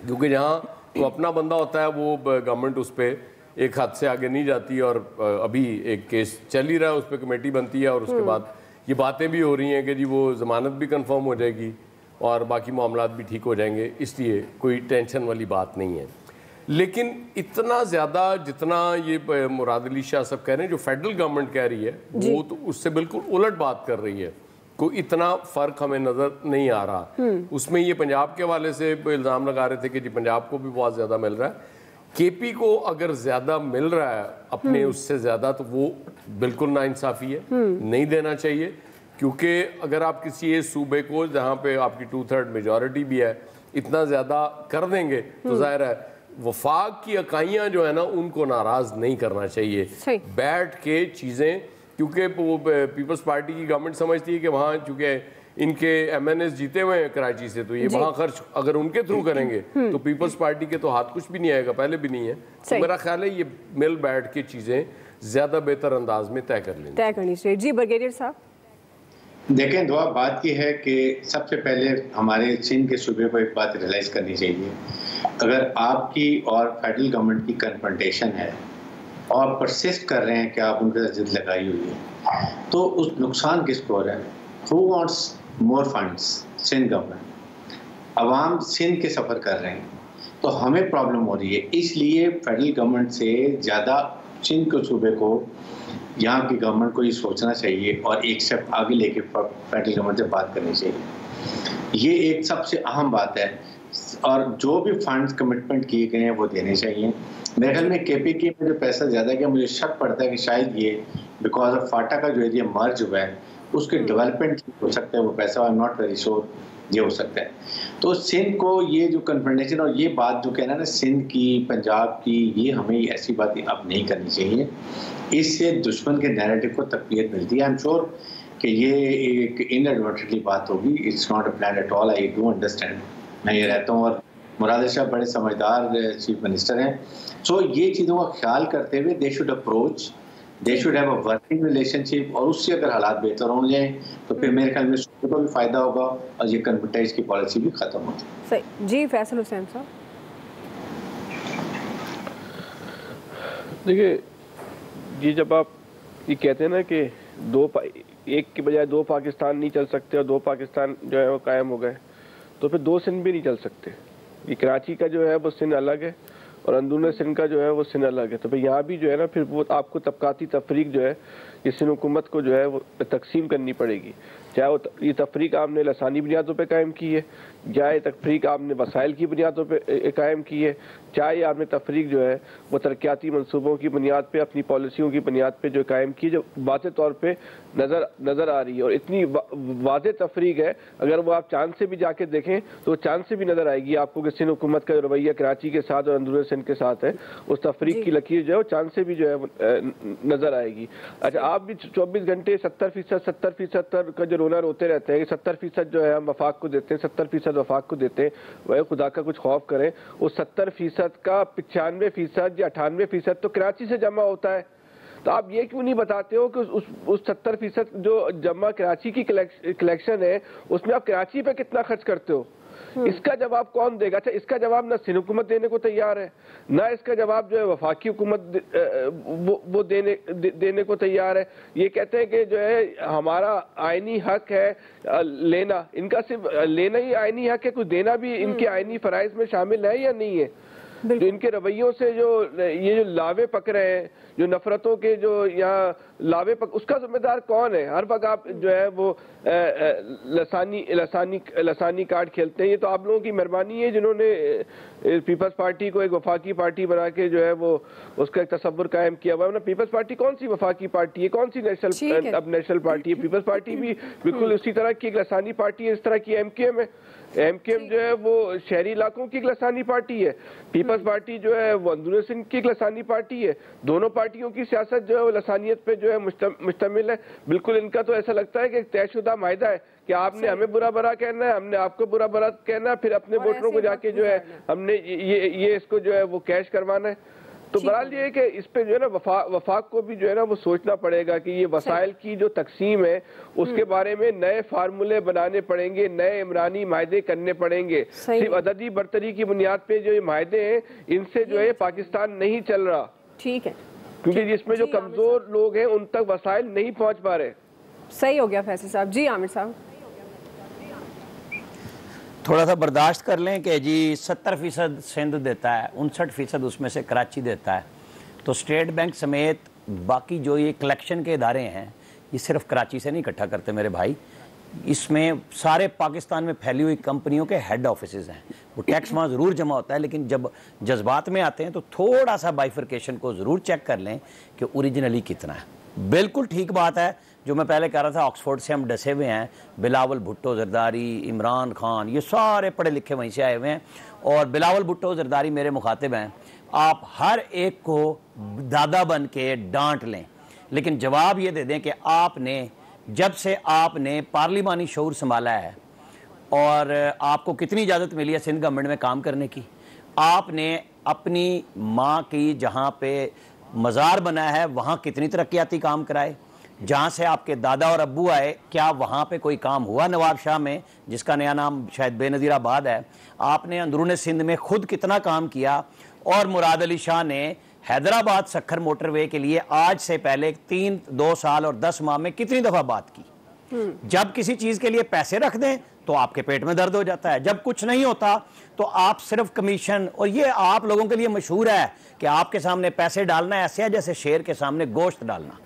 क्योंकि जहाँ तो अपना बंदा होता है वो गवर्नमेंट उस पर एक हद से आगे नहीं जाती। और अभी एक केस चल ही रहा है, उस पर कमेटी बनती है और उसके बाद ये बातें भी हो रही हैं कि जी वो ज़मानत भी कंफर्म हो जाएगी और बाकी मामलात भी ठीक हो जाएंगे, इसलिए कोई टेंशन वाली बात नहीं है। लेकिन इतना ज़्यादा जितना ये मुराद अली शाह साहब कह रहे हैं, जो फेडरल गवर्नमेंट कह रही है वो तो उससे बिल्कुल उलट बात कर रही है, कोई इतना फ़र्क हमें नज़र नहीं आ रहा। उसमें ये पंजाब के हवाले से इल्ज़ाम लगा रहे थे कि जी पंजाब को भी बहुत ज़्यादा मिल रहा है, KP को अगर ज़्यादा मिल रहा है अपने उससे ज़्यादा तो वो बिल्कुल नाइंसाफ़ी है, नहीं देना चाहिए। क्योंकि अगर आप किसी एक सूबे को जहाँ पे आपकी 2/3 मेजॉरिटी भी है इतना ज़्यादा कर देंगे तो ज़ाहिर है वफाक की इकाइयाँ जो है ना उनको नाराज़ नहीं करना चाहिए, बैठ के चीज़ें, क्योंकि वो पीपल्स पार्टी की गवर्नमेंट समझती है कि वहाँ चूँकि इनके MNS जीते हुए हैं कराची से, तो ये वहाँ खर्च अगर उनके थ्रू करेंगे तो पीपल्स पार्टी के तो हाथ कुछ भी नहीं आएगा, पहले भी नहीं है। तो मेरा ख्याल है ये मिल बैठ के चीज़ें ज़्यादा बेहतर अंदाज में तय करनी चाहिए। जी ब्रिगेडियर साहब, देखें दुआ बात यह है कि सबसे पहले हमारे सिंध के सूबे को एक बात रियलाइज़ करनी चाहिए, अगर आपकी और फेडरल गवर्नमेंट की कन्फ्रंटेशन है और परसिस्ट कर रहे हैं कि आप उनके साथ जिद लगाई हुई है, तो उस नुकसान किसको हो रहा है? Who wants more funds? Sindh government. अवाम सिंध के सफ़र कर रहे हैं तो हमें प्रॉब्लम हो रही है, इसलिए फेडरल गवर्नमेंट से ज़्यादा सिंध के सूबे को, यहाँ की गवर्नमेंट को ये सोचना चाहिए और एक स्टेप आगे लेके फेडरल गवर्नमेंट से बात करनी चाहिए। ये एक सबसे अहम बात है। और जो भी फंड्स कमिटमेंट किए गए हैं वो देने चाहिए। मेरे ख्याल में KPK में जो पैसा ज़्यादा गया, मुझे शक पड़ता है कि शायद ये बिकॉज ऑफ फाटा का जो एरिया मर्ज हुआ है उसके डेवलपमेंट हो सकता है वो पैसा, I am not very sure ये हो सकता है। तो सिंध को ये जो कन्फ्रंटेशन और ये बात जो कहना ना सिंध की, पंजाब की, ये हमें ऐसी बातें अब नहीं करनी चाहिए। इससे दुश्मन के नैरेटिव को तकवीत मिलती है। आई एम श्योर कि ये एक इनएडवर्टेडली बात होगी, it's not a plan at all, I do understand, मैं ये रहता हूँ। और मुराद शाह बड़े समझदार चीफ मिनिस्टर हैं, सो ये चीज़ों का ख्याल करते हुए they should approach, they should have a working relationship, और उससे अगर हालात बेहतर हो जाए तो फिर मेरे ख्याल में सूबे को भी फायदा होगा और ये कन्वर्टाइज की पॉलिसी भी खत्म हो जाए। सही जी। फैसल हुसैन साहब, देखिए ये जब आप ये कहते हैं ना कि एक के बजाय 2 पाकिस्तान नहीं चल सकते और 2 पाकिस्तान जो है वो कायम हो गए, तो फिर 2 सिंध भी नहीं चल सकते। ये कराची का जो है वो सिंध अलग है और अंदरूनी सिंध का जो है वो सिंध अलग है। तो फिर यहाँ भी जो है ना फिर वो आपको तबकाती तफरीक जो है ये सिंध हुकूमत को जो है वो तकसीम करनी पड़ेगी। चाहे वो ये तफरीक आपने लसानी बुनियादों पे कायम की है, चाहे तफरीक आपने वसाइल की बुनियादों पे कायम की है, चाहे आपने तफरीक जो है वो तरक्याती मनसूबों की बुनियाद पे, अपनी पॉलिसियों की बुनियाद पे जो कायम की, जो वाज़े तौर पे नज़र आ रही है। और इतनी वाज़े तफरीक है, अगर वो आप चांद से भी जाके देखें तो चांद से भी नज़र आएगी आपको कि सिंध हुकूमत का रवैया कराची के साथ और अंदरूनी सिंध के साथ है, उस तफरीक की लकीर जो है वो चांद से भी जो है नज़र आएगी। अच्छा, आप भी 24 घंटे 70% का जो रोना रोते रहते हैं कि 70% जो है हम वफाक को देते हैं, 70% वफाक को देते हैं, वह खुदा का कुछ खौफ करें, उस 70% का 95% या 98% तो कराची से जमा होता है। तो आप ये क्यों नहीं बताते हो कि उस 70% जो जमा कराची की कलेक्शन है उसमें आप कराची पे कितना खर्च करते हो? इसका जवाब कौन देगा? अच्छा, इसका जवाब ना सिंध हुकूमत देने को तैयार है, ना इसका जवाब जो है वफाकी हुकूमत वो देने को तैयार है। ये कहते हैं कि जो है हमारा आईनी हक है लेना, इनका सिर्फ लेना ही आईनी हक है, कुछ देना भी इनके आईनी फराइज में शामिल है या नहीं है? जो इनके रवैयों से जो ये जो लावे पक रहे हैं, जो नफरतों के जो यहाँ लावे पक, उसका जिम्मेदार कौन है? हर वक्त आप जो है वो लसानी कार्ड खेलते हैं। ये तो आप लोगों की मेहरबानी है जिन्होंने पीपल्स पार्टी को एक वफाकी पार्टी बना के जो है वो उसका एक तसव्वुर कायम किया हुआ है। पीपल्स पार्टी कौन सी वफाकी पार्टी है, कौन सी नेशनल पार्टी है? पीपल्स पार्टी भी बिल्कुल उसी तरह की एक लसानी पार्टी है इस तरह की एमकेएम है। एमकेएम जो है वो शहरी इलाकों की लसानी पार्टी है, पीपल्स पार्टी जो है वो अंदरूनी सिंध की लसानी पार्टी है। दोनों पार्टियों की सियासत जो है वो लसानियत पे जो है मुश्तमिल है। बिल्कुल इनका तो ऐसा लगता है कि एक तयशुदा मायदा है कि आपने हमें बुरा भला कहना है, हमने आपको बुरा भला कहना है, फिर अपने वोटरों को जाके जो है हमने ये इसको जो है वो कैश करवाना है। तो बहरहाल ये है कि इस पे जो है ना वफाक को भी जो है ना वो सोचना पड़ेगा कि ये वसाइल की जो तकसीम है उसके बारे में नए फार्मूले बनाने पड़ेंगे, नए इमरानी मायदे करने पड़ेंगे। सिर्फ अददी बरतरी की बुनियाद पे जो ये मायदे हैं इनसे जो है पाकिस्तान नहीं चल रहा। ठीक है, क्योंकि जिसमें जो कमजोर लोग हैं उन तक वसाइल नहीं पहुंच पा रहे। सही हो गया फैसल साहब। जी आमिर साहब, थोड़ा सा बर्दाश्त कर लें कि जी 70% सिंध देता है, 59% उसमें से कराची देता है। तो स्टेट बैंक समेत बाकी जो ये कलेक्शन के इदारे हैं ये सिर्फ कराची से नहीं इकट्ठा करते मेरे भाई, इसमें सारे पाकिस्तान में फैली हुई कंपनियों के हेड ऑफिसेज हैं। वो टैक्स वहाँ ज़रूर जमा होता है, लेकिन जब जज्बात में आते हैं तो थोड़ा सा बाइफरकेशन को ज़रूर चेक कर लें कि ओरिजिनली कितना है। बिल्कुल ठीक बात है जो मैं पहले कह रहा था, ऑक्सफोर्ड से हम डसे हुए हैं, बिलावल भुट्टो जरदारी, इमरान खान, ये सारे पढ़े लिखे वहीं से आए हुए हैं। और बिलावल भुट्टो जरदारी मेरे मुखातिब हैं, आप हर एक को दादा बन के डांट लें, लेकिन जवाब ये दे दें कि आपने जब से आपने पार्लिमानी शऊर संभाला है और आपको कितनी इजाज़त मिली है सिंध गवर्नमेंट में काम करने की, आपने अपनी माँ की जहाँ पे मज़ार बना है वहाँ कितनी तरक्याती काम कराए, जहाँ से आपके दादा और अब्बू आए क्या वहाँ पे कोई काम हुआ नवाब शाह में जिसका नया नाम शायद बेनज़ीराबाद है, आपने अंदरूनी सिंध में खुद कितना काम किया, और मुराद अली शाह ने हैदराबाद सक्खर मोटरवे के लिए आज से पहले 2 साल और 10 माह में कितनी दफ़ा बात की। जब किसी चीज़ के लिए पैसे रख दें तो आपके पेट में दर्द हो जाता है, जब कुछ नहीं होता तो आप सिर्फ कमीशन, और ये आप लोगों के लिए मशहूर है कि आपके सामने पैसे डालना ऐसे है जैसे शेर के सामने गोश्त डालना।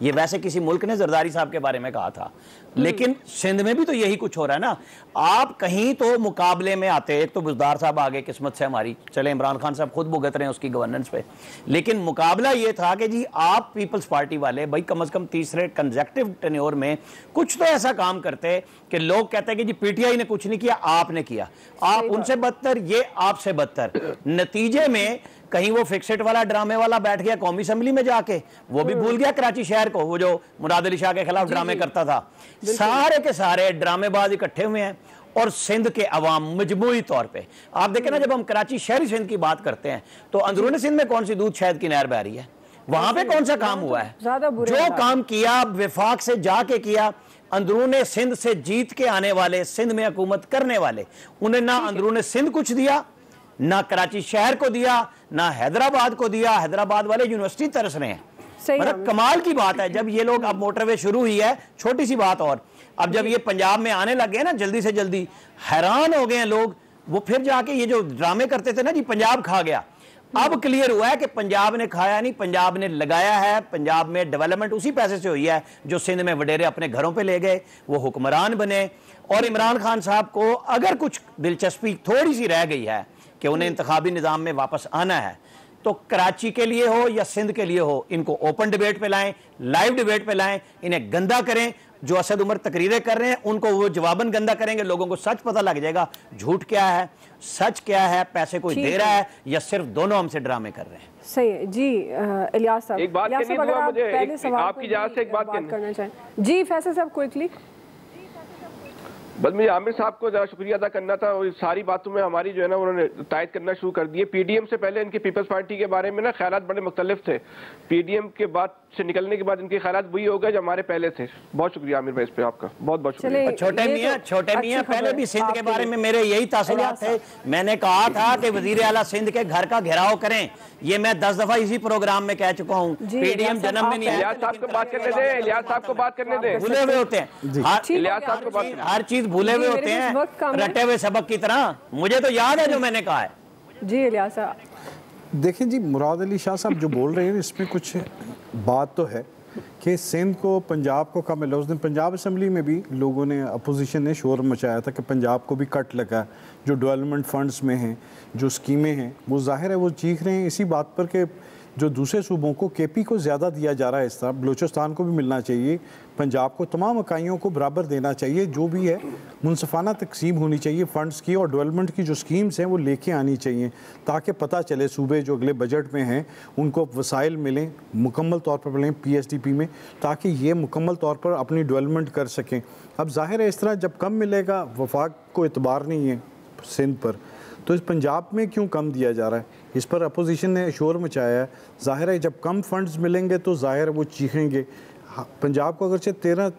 ये वैसे किसी मुल्क ने जरदारी साहब के बारे में कहा था, लेकिन सिंध में भी तो यही कुछ हो रहा है ना। आप कहीं तो मुकाबले में आते, एक तो बुजदार साहब आगे किस्मत से हमारी, चले इमरान खान साहब खुद भुगत रहे हैं उसकी गवर्नेंस पे, लेकिन मुकाबला ये था कि जी आप पीपल्स पार्टी वाले भाई कम से कम तीसरे कंसेक्टिव टेन्योर में कुछ तो ऐसा काम करते कि लोग कहते हैं कि जी पीटीआई ने कुछ नहीं किया, आपने किया, आप उनसे बदतर, ये आपसे बदतर। नतीजे में कहीं वो फिक्सेट वाला ड्रामे वाला बैठ गया कौमी असम्बली में जाके, वो भी भूल गया कराची शहर को, वो जो मुराद अली शाह के खिलाफ ड्रामे करता था। सारे के सारे ड्रामेबाज इकट्ठे हुए हैं और सिंध के अवाम मजमूई तौर पे आप देखें ना, जब हम कराची शहरी सिंध की बात करते हैं तो अंदरूनी सिंध में कौन सी दूध शहद की नहर बह रही है, वहां पे कौन सा काम हुआ है? जो काम किया विफाक से जाके किया, अंदरूनी सिंध से जीत के आने वाले, सिंध में हुकूमत करने वाले, उन्हें ना अंदरूनी सिंध कुछ दिया, ना कराची शहर को दिया, ना हैदराबाद को दिया। हैदराबाद वाले यूनिवर्सिटी तरस रहे हैं। मतलब कमाल की बात है, जब ये लोग, अब मोटरवे शुरू हुई है, छोटी सी बात और, अब जब ये पंजाब में आने लगे ना जल्दी से जल्दी, हैरान हो गए हैं लोग। वो फिर जाके ये जो ड्रामे करते थे ना जी पंजाब खा गया, अब क्लियर हुआ है कि पंजाब ने खाया नहीं, पंजाब ने लगाया है। पंजाब में डेवलपमेंट उसी पैसे से हुई है जो सिंध में वडेरे अपने घरों पे ले गए, वो हुक्मरान बने। और इमरान खान साहब को अगर कुछ दिलचस्पी थोड़ी सी रह गई है कि उन्हें इंतखाबी निज़ाम में वापस आना है, तो कराची के लिए हो या सिंध के लिए हो, इनको ओपन डिबेट पे लाएं, लाइव डिबेट पे लाएं, इन्हें गंदा करें। जो असद उमर तकरीरें कर रहे हैं उनको वो जवाबन गंदा करेंगे, लोगों को सच पता लग जाएगा झूठ क्या है, सच क्या है, पैसे कोई दे रहा है या सिर्फ दोनों हमसे ड्रामे कर रहे हैं। सही है जी। इलियास साहब, एक बात कहनी अगर आप मुझे पहले सवाल आपकी इजाज़त से एक बात करना चाहें जी फैसल साहब क्विकली। बस मुझे आमिर साहब को ज़रा शुक्रिया अदा करना था, और सारी बातों में हमारी जो है ना उन्होंने तायद करना शुरू कर दिए। पीडीएम से पहले इनकी पीपल्स पार्टी के बारे में ना ख्यालात बड़े मुख्तलिफ थे, पीडीएम के बाद से निकलने के बाद इनके ख्यालात वही हो गए जो हमारे पहले थे। बहुत शुक्रिया आमिर भाई इस पे आपका, बहुत बहुत शुक्रिया। छोटे मियाँ पहले भी सिंध के बारे में मेरे यही तासुरात थे। मैंने कहा था कि वजीर आला सिंध के घर का घेराव करें, ये मैं 10 दफा इसी प्रोग्राम में कह चुका हूँ। पीडीएम जन्म में नहीं आया। इलियास साहब को बात करने दें, इलियास साहब को बात करने दें। भूले हुए होते हैं, इलियास साहब को बात, हर चीज भूले हुए होते हैं रटे हुए सबक की तरह। मुझे तो याद है जो मैंने कहा है। जी इलियास साहब देखें जी, मुराद अली शाह साहब जो बोल रहे हैं इसमें कुछ बात तो है कि सिंध को पंजाब को कम मिला। उस दिन पंजाब असम्बली में भी लोगों ने, अपोजिशन ने शोर मचाया था कि पंजाब को भी कट लगा है। जो डेवलपमेंट फंड्स में हैं, जो स्कीमें हैं, वो जाहिर है वो चीख रहे हैं इसी बात पर कि जो दूसरे सूबों को केपी को ज़्यादा दिया जा रहा है, इस तरह बलूचिस्तान को भी मिलना चाहिए, पंजाब को तमाम इकाइयों को बराबर देना चाहिए, जो भी है मुनसफाना तकसीम होनी चाहिए फ़ंड्स की, और डेवलपमेंट की जो स्कीम्स हैं वो लेके आनी चाहिए ताकि पता चले सूबे जो अगले बजट में हैं उनको वसाइल मिलें, मुकम्मल तौर पर मिलें पीएसडीपी में, ताकि ये मुकम्मल तौर पर अपनी डेवलपमेंट कर सकें। अब जाहिर है इस तरह जब कम मिलेगा, वफाक को एतबार नहीं है सिंध पर, तो इस पंजाब में क्यों कम दिया जा रहा है, इस पर अपोजिशन ने शोर मचाया है। ज़ाहिर है जब कम फंड्स मिलेंगे तो ज़ाहिर वो चीखेंगे। पंजाब को अगरचे 13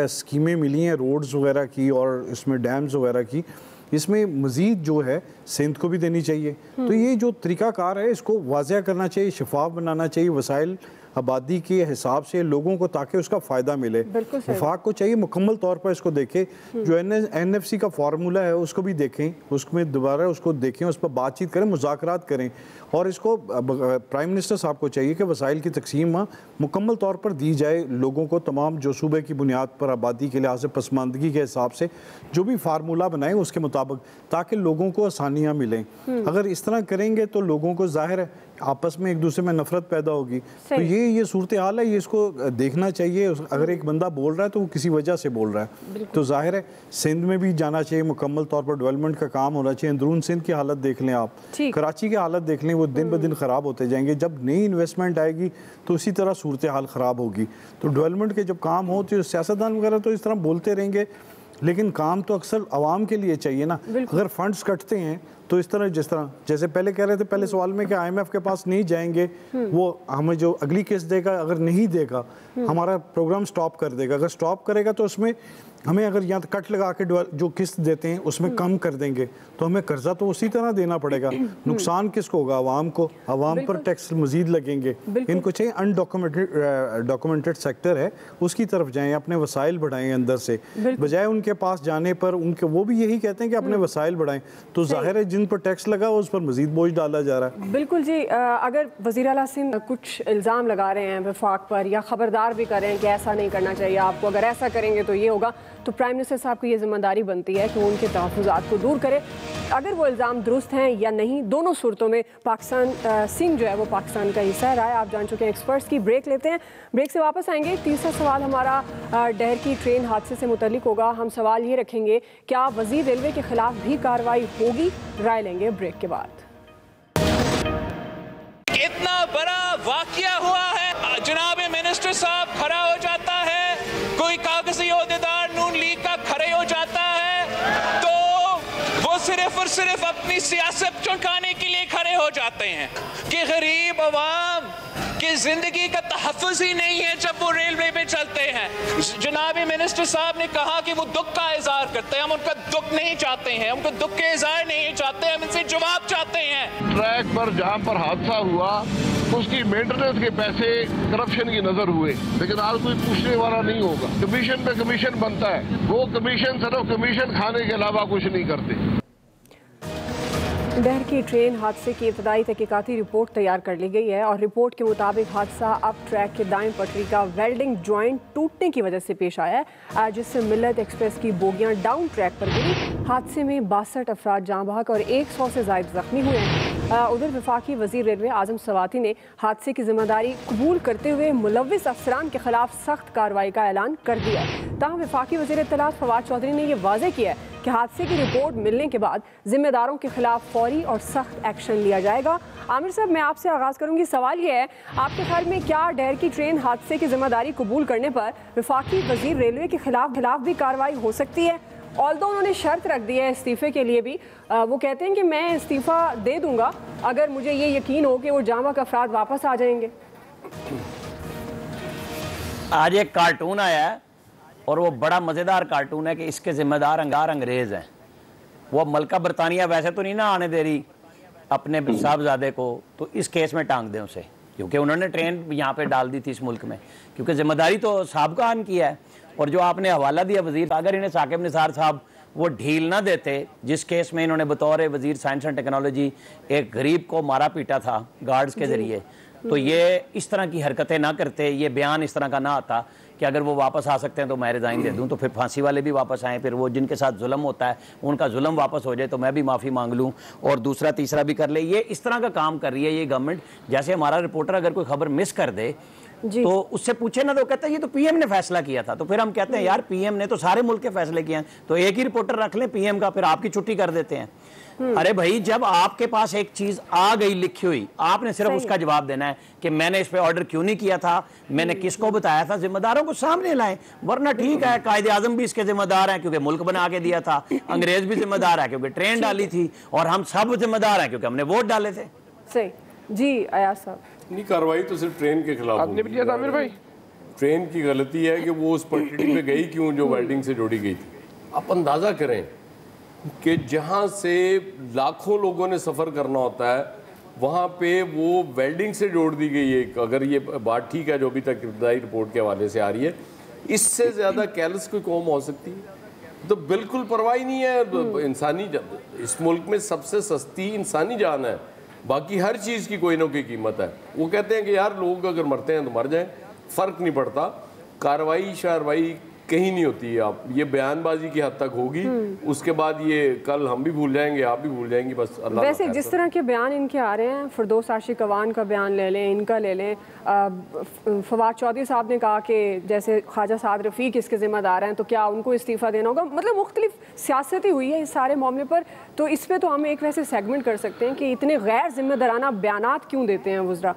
स्कीमें मिली हैं रोड्स वगैरह की और इसमें डैम्स वगैरह की, इसमें मज़ीद जो है सिंध को भी देनी चाहिए। तो ये जो तरीक़ाकार है इसको वाज़ेह करना चाहिए, शफाफ बनाना चाहिए वसाइल आबादी के हिसाब से लोगों को, ताकि उसका फ़ायदा मिले। वफाक को चाहिए मुकम्मल तौर पर इसको देखें, जो NFC का फार्मूला है उसको भी देखें, उसमें दोबारा उसको देखें, उस पर बातचीत करें, मुज़ाकरात करें, और इसको प्राइम मिनिस्टर साहब को चाहिए कि वसाइल की तकसीम मुकम्मल तौर पर दी जाए लोगों को, तमाम जो सूबे की बुनियाद पर आबादी के लिहाज से पसमानदगी के हिसाब से जो भी फार्मूला बनाएं उसके मुताबिक, ताकि लोगों को आसानियाँ मिलें। अगर इस तरह करेंगे तो लोगों को ज़ाहिर है आपस में एक दूसरे में नफरत पैदा होगी। तो ये सूरत हाल है, ये इसको देखना चाहिए। अगर एक बंदा बोल रहा है तो वो किसी वजह से बोल रहा है, तो जाहिर है सिंध में भी जाना चाहिए, मुकम्मल तौर पर डेवलपमेंट का काम होना चाहिए। अंदरून सिंध की हालत देख लें आप, कराची की हालत देख लें, वो दिन ब दिन ख़राब होते जाएंगे। जब नई इन्वेस्टमेंट आएगी तो इसी तरह सूरत हाल ख़राब होगी। तो डेवलपमेंट के जब काम हो तो सियासतदान वगैरह तो इस तरह बोलते रहेंगे, लेकिन काम तो अक्सर आवाम के लिए चाहिए ना। अगर फंड्स कटते हैं तो इस तरह, जिस तरह जैसे पहले कह रहे थे पहले सवाल में कि IMF के पास नहीं जाएंगे, वो हमें जो अगली किस्त देगा, अगर नहीं देगा हमारा प्रोग्राम स्टॉप कर देगा। अगर स्टॉप करेगा तो उसमें हमें, अगर यहाँ कट लगा के जो किस्त देते हैं उसमें कम कर देंगे तो हमें कर्जा तो उसी तरह देना पड़ेगा। नुकसान किसको होगा? आवाम को। आवाम पर टैक्स मजीद लगेंगे। इनको चाहिए अनडॉक्यूमेंटेड सेक्टर है उसकी तरफ जाएं, अपने वसाइल बढ़ाएं अंदर से, बजाय उनके पास जाने पर उनके, वो भी यही कहते हैं कि अपने वसाइल बढ़ाएं। तो जाहिर है जिन पर टैक्स लगा उस पर मजीद बोझ डाला जा रहा है। बिल्कुल जी। अगर वज़ीर आला सिंध कुछ इल्ज़ाम लगा रहे हैं वफाक पर या खबरदार भी कर रहे हैं कि ऐसा नहीं करना चाहिए आपको, अगर ऐसा करेंगे तो ये होगा, तो प्राइम मिनिस्टर साहब की ये जिम्मेदारी बनती है कि वो उनके तहफ़्फ़ुज़ात को दूर करें। अगर वो इल्ज़ाम दुरुस्त हैं या नहीं, दोनों सूरतों में पाकिस्तान, सिंध जो है वो पाकिस्तान का हिस्सा है। राय आप जान चुके हैं एक्सपर्ट्स की। ब्रेक लेते हैं, ब्रेक से वापस आएंगे। तीसरा सवाल हमारा डहर की ट्रेन हादसे से मुतल्लिक होगा। हम सवाल ये रखेंगे, क्या वज़ीर रेलवे के खिलाफ भी कार्रवाई होगी? राय लेंगे ब्रेक के बाद। इतना बड़ा वाकया हुआ है, जनाब मिनिस्टर साहब खड़ा हो जाता है, कोई कागजी ओहदेदार नून लीग का खड़े हो जाता है, तो वो सिर्फ और सिर्फ अपनी सियासत चमकाने के लिए खड़े हो जाते हैं कि गरीब अवाम की जिंदगी का तहफ़्फ़ुज़ ही नहीं है जब वो रेलवे पे चलते हैं। जनाब मिनिस्टर साहब ने कहा कि वो दुख का इज़हार करते हैं, हम उनका दुख नहीं चाहते हैं, उनको दुख के इज़हार नहीं चाहते, हम इनसे जवाब चाहते हैं। ट्रैक पर जहाँ पर हादसा हुआ उसकी मेंटेनेंस के पैसे करप्शन की नजर हुए, लेकिन आज कोई पूछने वाला नहीं होगा। कमीशन पे कमीशन बनता है, वो कमीशन सिर्फ कमीशन खाने के अलावा कुछ नहीं करते। डहर की ट्रेन हादसे की इब्तदाई तहकीकाती रिपोर्ट तैयार कर ली गई है और रिपोर्ट के मुताबिक हादसा अब ट्रैक के दाएं पटरी का वेल्डिंग जॉइंट टूटने की वजह से पेश आया है, जिससे मिल्लत एक्सप्रेस की बोगियां डाउन ट्रैक पर गिरी। हादसे में 62 अफराद जाँ बहक और 100 से ज़ायद जख्मी हुए हैं। उधर वफाकी वज़ीर रेलवे आज़म सवाती ने हादसे की जिम्मेदारी कबूल करते हुए मुलव्विस अफसरान के खिलाफ सख्त कार्रवाई का ऐलान कर दिया। ताहम वफाकी वज़ीर इत्तलात फवाद चौधरी ने यह वाज़ेह किया है कि हादसे की रिपोर्ट मिलने के बाद जिम्मेदारों के खिलाफ फौरी और सख्त एक्शन लिया जाएगा। आमिर साहब, मैं आपसे आगाज़ करूंगी। सवाल यह है, आपके ख्याल में क्या डहर की ट्रेन हादसे की जिम्मेदारी कबूल करने पर वफाकी वज़ीर रेलवे के खिलाफ भी कार्रवाई हो सकती है? ऑल्दो उन्होंने शर्त रख दी है इस्तीफ़े के लिए भी। वो कहते हैं कि मैं इस्तीफ़ा दे दूंगा अगर मुझे ये यकीन हो कि वो जाँ बहक अफराद वापस आ जाएंगे। आज एक कार्टून आया है और वो बड़ा मज़ेदार कार्टून है कि इसके ज़िम्मेदार अंग्रेज़ हैं। वो मलका बरतानिया वैसे तो नहीं ना आने दे रही अपने साहबजादे को, तो इस केस में टांग दें उसे, क्योंकि उन्होंने ट्रेन यहाँ पे डाल दी थी इस मुल्क में, क्योंकि ज़िम्मेदारी तो साहब का आन किया है। और जो आपने हवाला दिया वज़ीर, अगर इन्हें साकिब निसार साहब वो ढील ना देते, जिस केस में इन्होंने बतौर वज़ीर साइंस एंड टेक्नोलॉजी एक गरीब को मारा पीटा था गार्ड्स के ज़रिए, तो ये इस तरह की हरकतें ना करते, ये बयान इस तरह का ना आता कि अगर वो वापस आ सकते हैं तो मैं रिज़ाइन दे दूं, तो फिर फांसी वाले भी वापस आएँ, फिर वो जिनके साथ जुल्म होता है उनका जुल्म वापस हो जाए, तो मैं भी माफ़ी मांग लूँ और दूसरा तीसरा भी कर ले। ये इस तरह का काम कर रही है ये गवर्नमेंट। जैसे हमारा रिपोर्टर अगर कोई खबर मिस कर दे तो उससे पूछे ना, तो कहता है ये तो पीएम ने फैसला किया था। तो फिर हम कहते हैं यार पीएम ने तो सारे मुल्क के फैसले किए हैं, तो एक ही रिपोर्टर रख लें पीएम का, फिर आपकी छुट्टी कर देते हैं। अरे भाई, जब आपके पास एक चीज आ गई लिखी हुई, आपने सिर्फ उसका जवाब देना है कि मैंने इस पे ऑर्डर क्यों नहीं किया था, मैंने किसको बताया था। जिम्मेदारों को सामने लाएं, वरना ठीक है कायदे आजम भी इसके जिम्मेदार हैं क्योंकि मुल्क बना के दिया था, अंग्रेज भी जिम्मेदार है क्योंकि ट्रेन डाली थी, और हम सब जिम्मेदार हैं क्योंकि हमने वोट डाले थे। सही जी। अयाज साहब, नहीं, कार्रवाई तो सिर्फ ट्रेन के खिलाफ आपने भी किया था आमिर भाई। ट्रेन की गलती है कि वो उस पटरी पे गई क्यों जो वेल्डिंग से जोड़ी गई थी। आप अंदाज़ा करें कि जहाँ से लाखों लोगों ने सफ़र करना होता है वहाँ पे वो वेल्डिंग से जोड़ दी गई है। अगर ये बात ठीक है जो अभी तक इब्तदाई रिपोर्ट के हवाले से आ रही है, इससे ज़्यादा कैलस कोई कौम हो सकती है? तो बिल्कुल परवाह नहीं है। इंसानी, इस मुल्क में सबसे सस्ती इंसानी जान है, बाकी हर चीज़ की कोई ना कोई कीमत है। वो कहते हैं कि यार लोग अगर मरते हैं तो मर जाएं, फ़र्क नहीं पड़ता, कार्रवाई शारवाई कहीं नहीं होती है। आप ये बयानबाजी की हद तक होगी, उसके बाद ये कल हम भी भूल जाएंगे, आप भी भूल जाएंगी, बस अल्लाह। वैसे जिस तरह के बयान इनके आ रहे हैं, फिरदौस आशिक अवान का बयान ले लें, इनका ले लें, फवाद चौधरी साहब ने कहा कि जैसे ख्वाजा साद रफ़ीक इसके ज़िम्मेदार हैं तो क्या उनको इस्तीफ़ा देना होगा। मतलब मुख्तलिफ सियासतें हुई है इस सारे मामले पर। तो इस पर तो हम एक वैसे सेगमेंट कर सकते हैं कि इतने गैर जिम्मेदाराना बयानात क्यों देते हैं वज़रा।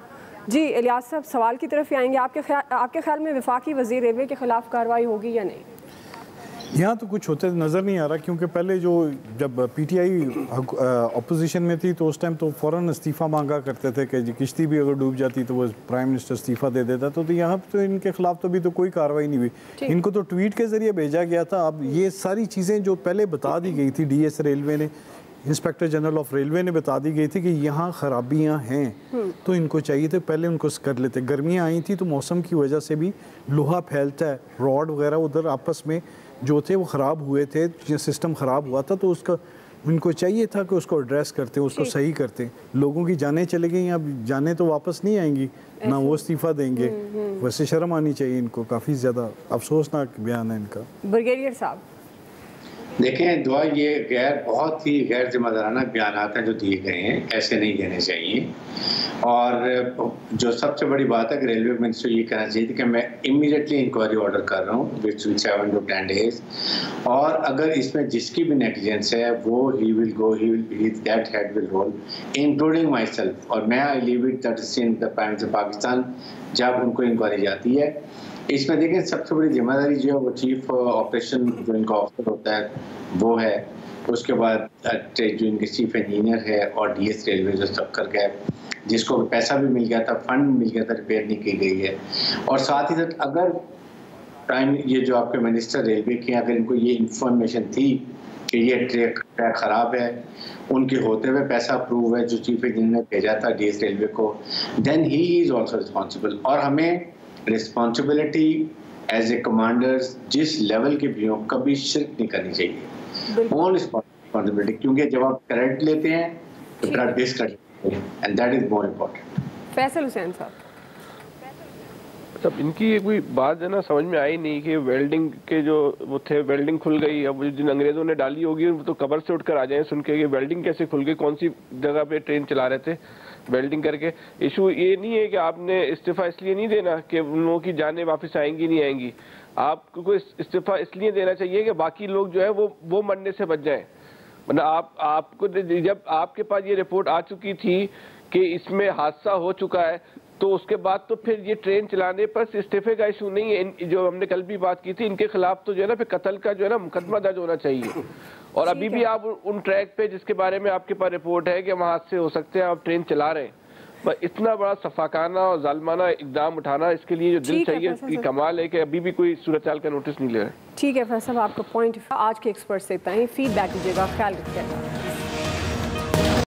जी इलियास साहब, सवाल की तरफ ही आएंगे। आपके ख्याल में वफाकी वज़ीर रेलवे के खिलाफ कार्रवाई होगी या नहीं? यहाँ तो कुछ होते नज़र नहीं आ रहा, क्योंकि पहले जब पीटीआई अपोजिशन में थी तो उस टाइम तो फ़ौरन इस्तीफ़ा मांगा करते थे कि किश्ती भी अगर डूब जाती तो वो प्राइम मिनिस्टर इस्तीफ़ा दे देता। तो यहाँ तो इनके खिलाफ तो अभी तो कोई कार्रवाई नहीं हुई, इनको तो ट्वीट के ज़रिए भेजा गया था। अब ये सारी चीज़ें जो पहले बता दी गई थी, डीएस रेलवे ने, इंस्पेक्टर जनरल ऑफ रेलवे ने बता दी गई थी कि यहाँ खराबियाँ हैं, तो इनको चाहिए थे पहले उनको कर लेते। गर्मियाँ आई थी तो मौसम की वजह से भी लोहा फैलता है, रॉड वगैरह उधर आपस में जो थे वो ख़राब हुए थे, सिस्टम ख़राब हुआ था, तो उसका उनको चाहिए था कि उसको एड्रेस करते, उसको सही करते। लोगों की जानें चली गई, अब जानें तो वापस नहीं आएंगी, ना वो इस्तीफ़ा देंगे। वैसे शर्म आनी चाहिए इनको, काफ़ी ज़्यादा अफसोसनाक बयान है इनका। ब्रिगेडियर साहब देखें दुआ, ये बहुत ही गैर जिम्मेदाराना बयान हैं जो दिए गए हैं, ऐसे नहीं देने चाहिए। और जो सबसे बड़ी बात है कि रेलवे मिनिस्टर ये कहना चाहिए कि मैं इमीडिएटली इंक्वायरी ऑर्डर कर रहा हूँ विच विल 7 to 10 days, और अगर इसमें जिसकी भी नेग्लिजेंस है वो that head will roll including myself. और मैं I leave it that is in the prime minister Pakistan जब उनको इंक्वायरी जाती है। इसमें देखिए सबसे बड़ी जिम्मेदारी जो है वो चीफ ऑपरेशन जो इनका ऑफिसर होता है वो है, उसके बाद जो इनके चीफ इंजीनियर है और डीएस रेलवे जो सब करके है, जिसको पैसा भी मिल गया था, फंड मिल गया था, रिपेयर नहीं की गई है। और साथ ही साथ अगर प्राइम ये जो आपके मिनिस्टर रेलवे के, अगर इनको ये इंफॉर्मेशन थी कि ये ट्रैक ख़राब है, उनके होते हुए पैसा अप्रूव है जो चीफ इंजीनियर ने भेजा था डीएस रेलवे को, then he is also responsible. और हमें रिस्पॉन्सिबिलिटी एज ए कमांडर्स जिस लेवल के भी हों कभी शिरक नहीं करनी चाहिए, ओन रिस्पॉन्सिबिलिटी। क्योंकि जब आप क्रेडिट लेते हैं blood base cut, and that is more important. Faisal Hussain साहब, सब इनकी ये कोई बात है ना समझ में आई नहीं कि वेल्डिंग के जो वो थे, वेल्डिंग खुल गई। अब जिन अंग्रेजों ने डाली होगी वो तो कब्र से उठकर आ जाए सुन के कि वेल्डिंग कैसे खुल गई, कौन सी जगह पे ट्रेन चला रहे थे वेल्डिंग करके। इशू ये नहीं है कि आपने इस्तीफा इसलिए नहीं देना कि उन लोगों की जानें वापस आएंगी नहीं आएंगी, आपको इस्तीफा इसलिए देना चाहिए कि बाकी लोग जो है वो मरने से बच जाएं। मतलब आपको जब आपके पास ये रिपोर्ट आ चुकी थी कि इसमें हादसा हो चुका है, तो उसके बाद तो फिर ये ट्रेन चलाने पर इस्तीफे का इशू नहीं है। जो हमने कल भी बात की थी, इनके खिलाफ तो जो है ना फिर कत्ल का जो है ना मुकदमा दर्ज होना चाहिए। और अभी भी आप उन ट्रैक पे जिसके बारे में आपके पास रिपोर्ट है कि वहाँ हादसे हो सकते हैं, आप ट्रेन चला रहे हैं, पर इतना बड़ा सफाकाना और जालमाना इकदाम उठाना, इसके लिए जो दिल चाहिए कि कमाल है कि अभी भी कोई सूरत हाल का नोटिस नहीं ले रहे। ठीक है फैसल, आपका पॉइंट आज के एक्सपर्ट से इतना ही। फीडबैक दीजिएगा, ख्याल रखिएगा।